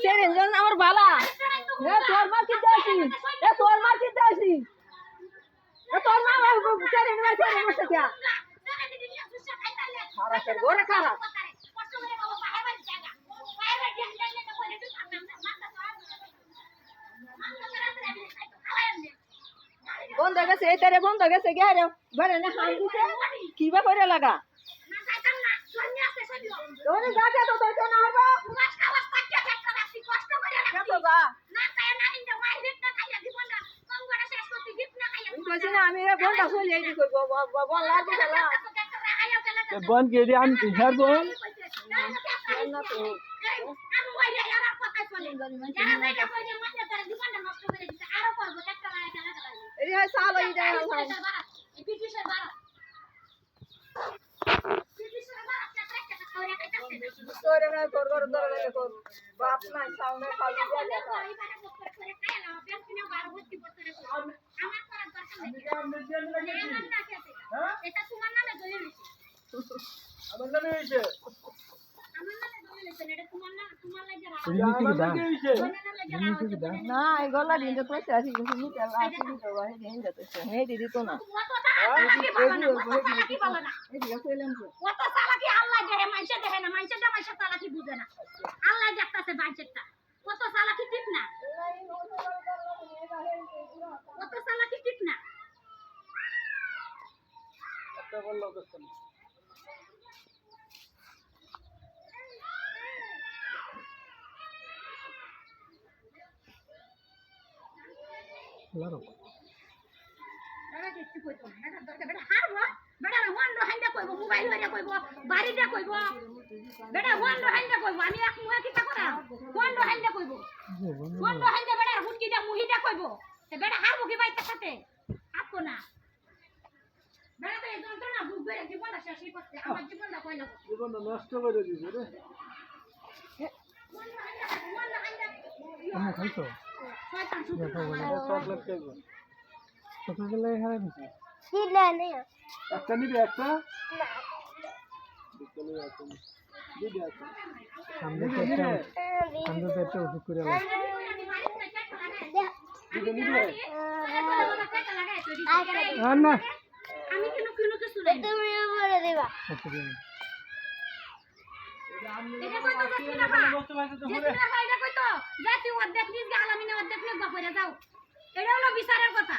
সেরেঞ্জন আমার বালা এ তোর মা কি যাচ্ছি এ তোর মা কি যাচ্ছি এ তোর মা সেরেঞ্জ মা সেরেঞ্জ বসে কি খারাপ করে গোরে খারাপ বন্ধ গেছে এই তারে বন্ধ গেছে গেরে বড় না হাল দিছে কি বা করে লাগা তোরে যাতে তো তোর কেন হবে মাছ খাওয়াস পাচ্চা একটা রাখছি কষ্ট করে রাখছি কত যা না খায় না ইন্দা মাই হিট না খাইয়া জীবনটা কম করে শেষ করতে হিট না খাইয়া তুই কইছ না আমি এ বন্ধ চলে এই কই বল লাগি গেলা বন কে দি আমি হিসাব বল না তো আমি ওই আর কথা চলে যারা না কই যে মনে করে জীবনটা নষ্ট করে দিতে আরো করব একটা লাগা লাগা এই হয় সাল হই যায় এই পিটিশে বাড়া তোরে না তোর ঘর ধরে তোর বাপ না সামনে পালি যায় এটা তোমার নামে দলিল হইছে আমার নামে হইছে আমার নামে দলিল হইছে এটা তোমার না তোমার লাগে না এই গলা দিন তো পয়সা আছে কিন্তু নি তেল আছে দিতে হয় দেন যেতে হে দিদি তো না কত চালাকি আল্লাহ দেহে মাইসা দেহে না মাইসাটা মাইসা চালাকি বুঝে না আল্লাহ দেখতাছে বাজেটটা কত চালাকি ঠিক না কত চালাকি ঠিক না একটা বললো কষ্ট Claro. বেটা কিছু কইতো না বেটা দরকার বেটা হারবো বেটা ওয়ান রহাইন্দা কইবো মোবাইল হইরা কইবো বাড়িটা কইবো বেটা ওয়ান রহাইন্দা কইবো আমি এক মুয়া কিটা করা ওয়ান রহাইন্দা কইবো ওয়ান রহাইন্দা বেটা হুটকিটা মুহিটা কইবো তে বেটা হারবো কি বাইতে সাথে আপকো না বেটা তো এই যন্ত্রণা বুঝবে জীবনটা শেষই করতে আমার জীবনটা কইলো জীবন নষ্ট করে দিছে রে ওয়ান রহাইন্দা Kamu খাইছো? শয়তান শুধু চকলেট খাইবো ছোটবেলা এখানে দিছি না না একটা নিবি একটা না চলে যাচ্ছে দিদি আছে সামনে পেটে ওষুধ করে লাগা দিদি নিবি আর না আমি কেন কিনো কিছু নাই তুমি বলে দিবা আচ্ছা দিন এটা কই তো যাচ্ছি না যেটা ফায়দা কই তো যাচ্ছি অর্ধেক নিজ গে আলামিনে অর্ধেক নিজ বাপরে যাও এটা হলো বিচারের কথা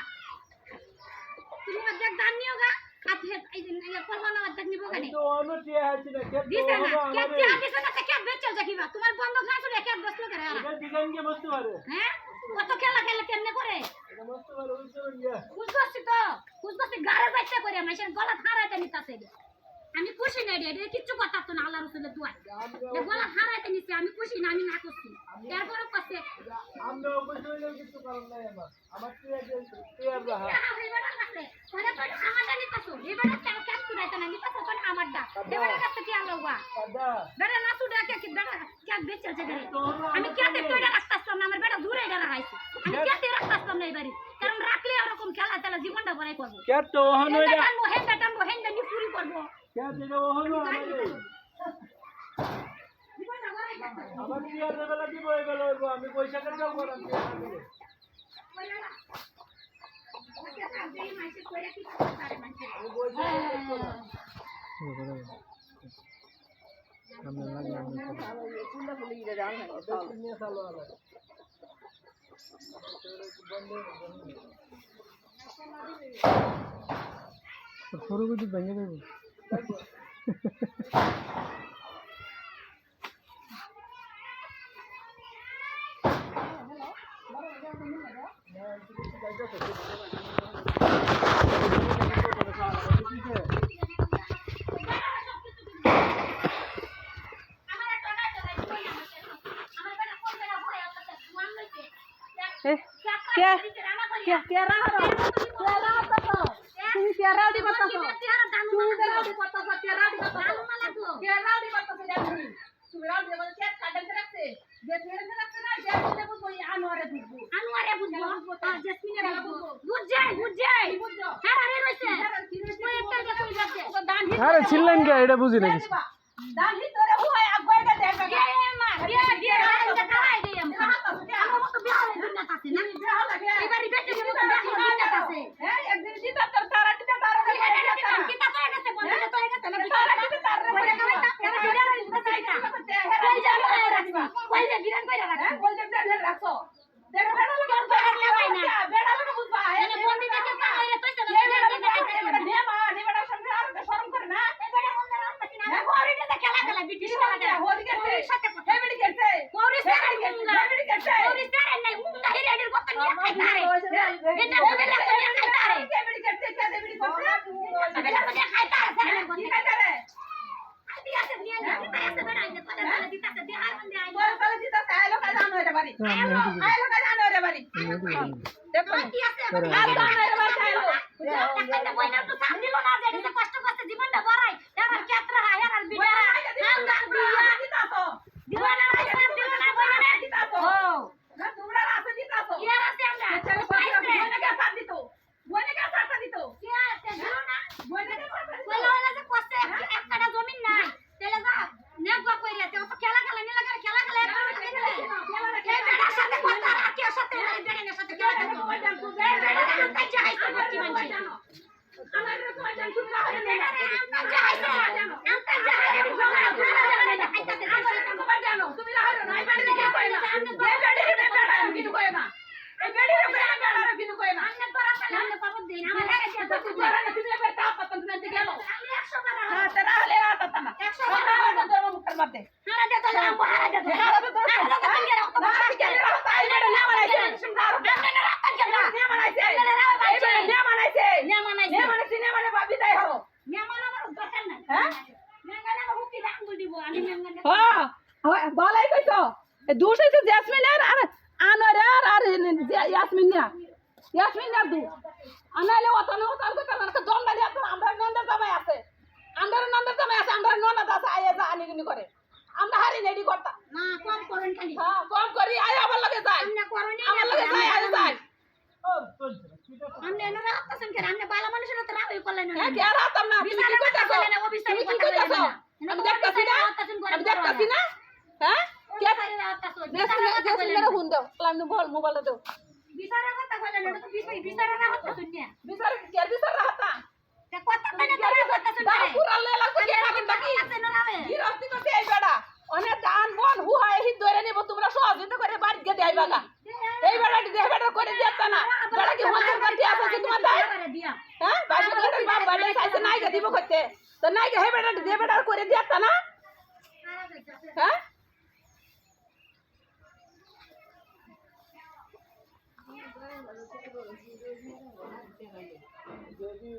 তুমি অর্ধেক দান নিও গা হাতে এই যে করবানা অর্ধেক নিবো গানি তো অন্য টিয়া আছে না কে দিছে না কে কে দিছে না কে বেচে যাকিবা তোমার বন্ধ না চলে কে বসলো করে এটা ডিজাইন কে বসতে পারে হ্যাঁ কত খেলা খেলে কেমনে করে এটা বসতে পারে বুঝতে পারিয়া বুঝছছি তো বুঝছছি গারে যাইতে করে মাইছেন গলা হারাইতে নিতাছে আমি খুশি না রে এটা কিচ্ছু কথা তো না আল্লাহ রাসূলের দোয়া এ গলা হারাইতে নিছে আমি খুশি না আমি না করছি তারপরে কষ্ট আমরা অবশ্য কিছু কারণ নাই আমার টিয়া রাহা ওরে তো আমার জানি তো এবারে কেন কেন চুরাইতে না নিতাছ তো আমারটা এবারে কাছে কি আলো ওয়া দাদা বেটা না চুরা কে কি বেটা কে বেচে গেছে আমি কে দেখতে এটা রাখতাম না আমার বেটা দূরে এটা রাখাইছি আমি কে তে রাখতাম না এবারে কারণ রাখলে এরকম খেলা খেলা জীবনটা বড়াই করব কে তো হনো এটা এটা মোহেন নি পুরি করব কে দিলো হনো জীবনটা বড়াই করব আমার টিয়া দেবেলা দিব এবেলা হইব আমি পয়সা কেন দাও করাম টিয়া দিলে সামনে লাগে আমি সরু কিছু ভেঙে দেবো আরে ছিলেন কে এটা বুঝি না কিছু ধরে রাখছি বল যে বেড়া রাখছো দেখ বেড়া লাগে কেন বেড়া লাগাই না বেড়া লাগে বুঝবা এনে বন্দি দেখে পাগলে কইছে না নে মা নে বেড়া সঙ্গে আর শরম করে না এই বেড়া মন্দ রাখছি না গরিটা দেখে খেলা ব্রিটিশ খেলা হোদি গেছে সাথে হে বেড়ি গেছে গরি সারা মুঙ্গা বেড়ি গেছে গরি সারা নাই মুঙ্গা হিরে এর কত নিয়ে খাইতারে এটা হবে না তো নিয়ে খাইতারে কে বেড়ি গেছে কে বেড়ি করছে বেটা তো নিয়ে খাইতারে সারা কি খাইতারে আদি আছে নিয়ে দিতাছে বেড়া ইনে কথা দিতাছে দেহার মধ্যে আই বল তাহলে দিতা আইলো কাজ আনো রে বাড়ি আইলো কাজ আনো রে বাড়ি দেখো কি আছে আর আনো রে বাড়ি আইলো একটা বইনা তো সাম দিল না যে এটা কষ্ট করতে জীবনটা বড়াই এর ক্ষেত্র হায়ার আর বিড়া হাঙ্গা বিয়া দিতাছো দিওয়ানা সাম দিল না বইনা দিতাছো ও না তোমরা রাতে দিতাছো কি আর আছে আমরা চলে বনে কে সাথ দিতো বনে কে সাথ দিতো কি আছে দিল না বনে কে সাথ দিতো কইলো হলো যে কষ্ট একটা জমি নাই তেলে যা নেগবা কইরা তে তো খেলা খেলা নিলা খেলা খেলা একটা এই বেড়ার সাথে কথা রাখিও সাথে এই বেড়ার সাথে খেলা খেলা এই বেড়া তাই চাইছে বাকি মানুষ আমার তো জান তুমি না হয় বেড়া আমরা চাইছে আমরা জানো তুমি না হয় না এই বাড়ি দেখে কই না এই বাড়ি রে বেড়া কিছু কই না এই বাড়ি রে বেড়া কিছু কই না আমরা তোরা সালে আমরা পাবো দিন আমার হেরে তো তুমি না তুমি একবার তা পতন তুমি গেল আমি 100 টাকা না তেরা হলে আতা না 100 টাকা ধর্ম মুখের মধ্যে হারা দে তো লাম হারা দে হারা দে তো হারা দে তো না কি রে এই বাড়ি না বানাইছে সুন্দর আমরা না রাখতা কেন না বানাইছে এই বাড়ি না বানাইছে না মানাইছে না বানাইছে না মানে ভাবি তাই হলো মেমান আমার দরকার নাই হ্যাঁ মেঙ্গানা আমার হুকি আঙ্গুল দিব আমি মেঙ্গানা হ্যাঁ বলাই কইছো দুশ হইছে জেসমিনের আর আনোয়ার আর ইয়াসমিন না দু আনাইলে ওতনে ওতন কইতা না দম না দিয়া তো আমরা নন্দর জামাই আছে আমরা ননদ আছে আইয়া যা আনিনি করে আমরা হারি নেডি করতা না কম করেন খালি হ্যাঁ কম করি আই আমার লগে যাই আমরা করনি আমার লগে যাই আই যাই আমরা এনে রাখতাছেন কেন আমরা বালা মানুষের তো রাখই করলেন না হ্যাঁ কে রাতাম না তুমি কি কইতাছো ও বিস্তারিত তুমি কি কইতাছো আমি দেখতাছি না হ্যাঁ কে জেসমিনের ফোন দাও আমি বল মোবাইল দাও বিচারের কথা কইলেন এটা তো বিচারের না হতাছেন না বিচার কে বিচার রাতা তে কথা মানে তোরা হতাছেন দাও পুরা লেলা কই রাখেন বাকি আছে না রাবে কি রাস্তি করতে এই বেড়া অনেক দান বন হুহায় হি ধরে নিব তোমরা সহযোগিতা করে বাড়ি গিয়ে দেই বাগা এই বেড়াটি দেহ বেড়া করে দিয়াতা না বেড়া কি হতে পারতি আছে কি তোমার দাই হ্যাঁ বাসা করে বাপ বাড়ি খাইছে নাই গে দিব করতে তো নাই গে হে বেড়াটি দেহ বেড়া করে দিয়াতা না হ্যাঁ যদি